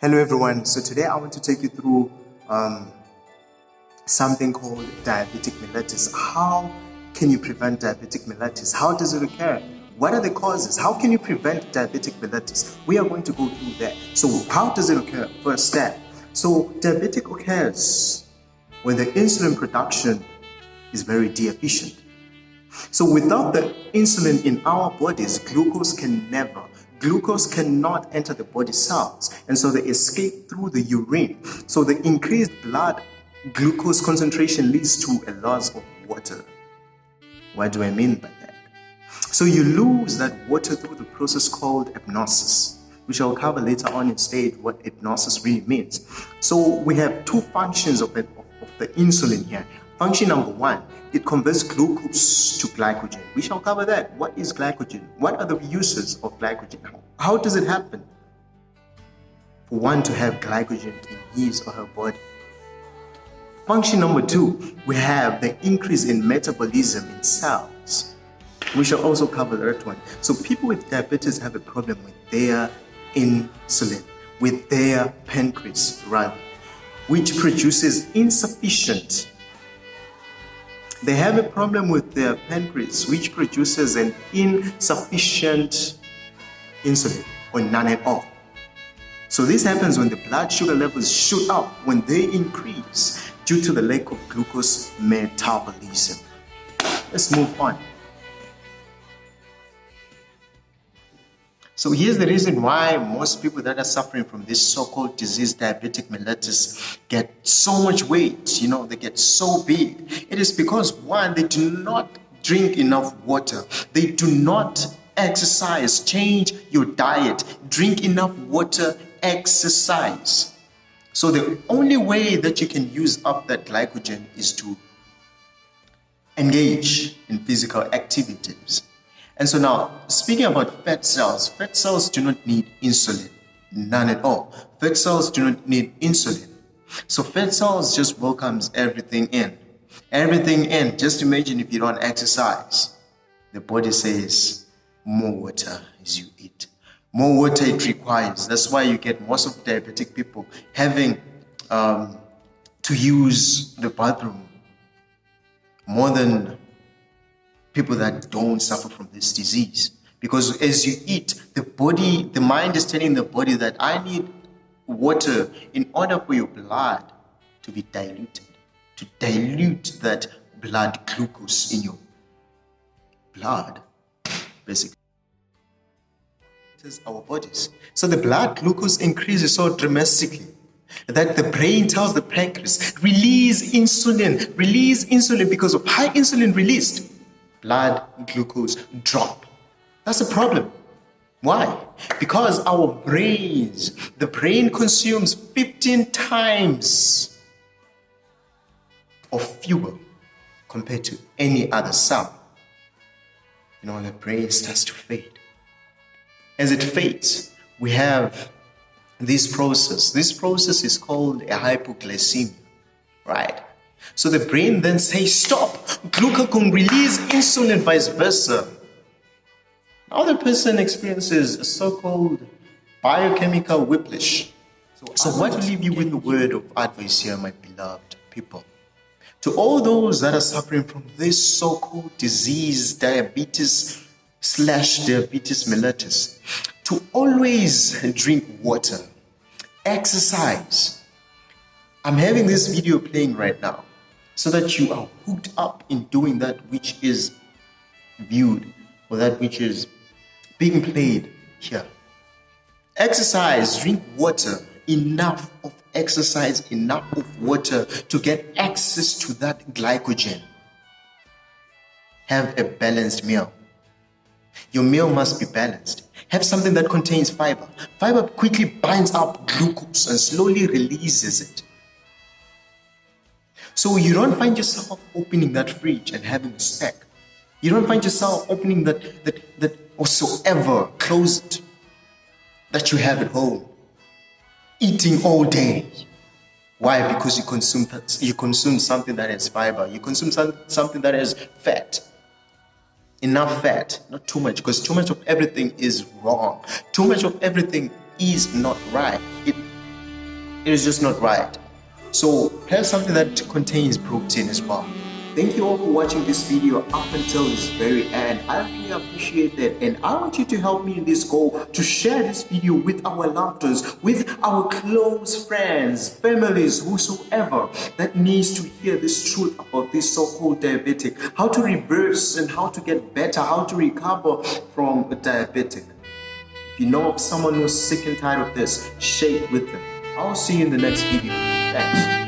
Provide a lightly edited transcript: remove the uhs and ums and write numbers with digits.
Hello everyone. So today I want to take you through something called diabetic mellitus. How can you prevent diabetic mellitus? How does it occur? What are the causes? How can you prevent diabetic mellitus? We are going to go through that. So how does it occur? First step. So diabetic occurs when the insulin production is very deficient. So without the insulin in our bodies, glucose cannot enter the body cells, and so they escape through the urine. So the increased blood glucose concentration leads to a loss of water. What do I mean by that? So you lose that water through the process called hypnosis, which I'll cover later on in stage what hypnosis really means. So we have two functions of the insulin here. Function number one, it converts glucose to glycogen. We shall cover that. What is glycogen? What are the uses of glycogen? How does it happen for one to have glycogen in his or her body? Function number two, we have the increase in metabolism in cells. We shall also cover that one. So people with diabetes have a problem with their insulin, with their pancreas rather, which produces insufficient. They have a problem with their pancreas, which produces an insufficient insulin or none at all. So this happens when the blood sugar levels shoot up, when they increase due to the lack of glucose metabolism. Let's move on. So here's the reason why most people that are suffering from this so-called disease, diabetic mellitus, get so much weight, they get so big. It is because, one, they do not drink enough water. They do not exercise. Change your diet. Drink enough water, exercise. So the only way that you can use up that glycogen is to engage in physical activities. And so now, speaking about fat cells do not need insulin, none at all. Fat cells do not need insulin. So fat cells just welcomes everything in. Just imagine if you don't exercise. The body says, more water as you eat. More water it requires. That's why you get most of diabetic people having to use the bathroom more than people that don't suffer from this disease. Because as you eat, the mind is telling the body that I need water in order for your blood to be diluted, to dilute that blood glucose in your blood, basically. It is our bodies. So the blood glucose increases so dramatically that the brain tells the pancreas, release insulin because of high insulin released. Blood glucose drop. That's a problem. Why? Because the brain consumes 15 times of fuel compared to any other cell. The brain starts to fade. As it fades, we have this process. This process is called a hypoglycemia, right? So the brain then says, stop, glucagon, release insulin, vice versa. Now the person experiences a so-called biochemical whiplash. So I want to leave you with a word of advice here, my beloved people. To all those that are suffering from this so-called disease, diabetes mellitus, to always drink water, exercise. I'm having this video playing right now so that you are hooked up in doing that which is viewed or that which is being played here. Exercise, drink water, enough of exercise, enough of water to get access to that glycogen. Have a balanced meal. Your meal must be balanced. Have something that contains fiber. Fiber quickly binds up glucose and slowly releases it. So you don't find yourself opening that fridge and having a snack. You don't find yourself opening that whatsoever closed that you have at home, eating all day. Why? Because you consume something that has fiber. You consume something that has fat. Enough fat, not too much, because too much of everything is wrong. Too much of everything is not right. It is just not right. So have something that contains protein as well. Thank you all for watching this video up until this very end. I really appreciate that, and I want you to help me in this goal to share this video with our loved ones, with our close friends, families, whosoever that needs to hear this truth about this so-called diabetic, how to reverse and how to get better, how to recover from a diabetic. If you know of someone who's sick and tired of this, share it with them. I'll see you in the next video. Thanks.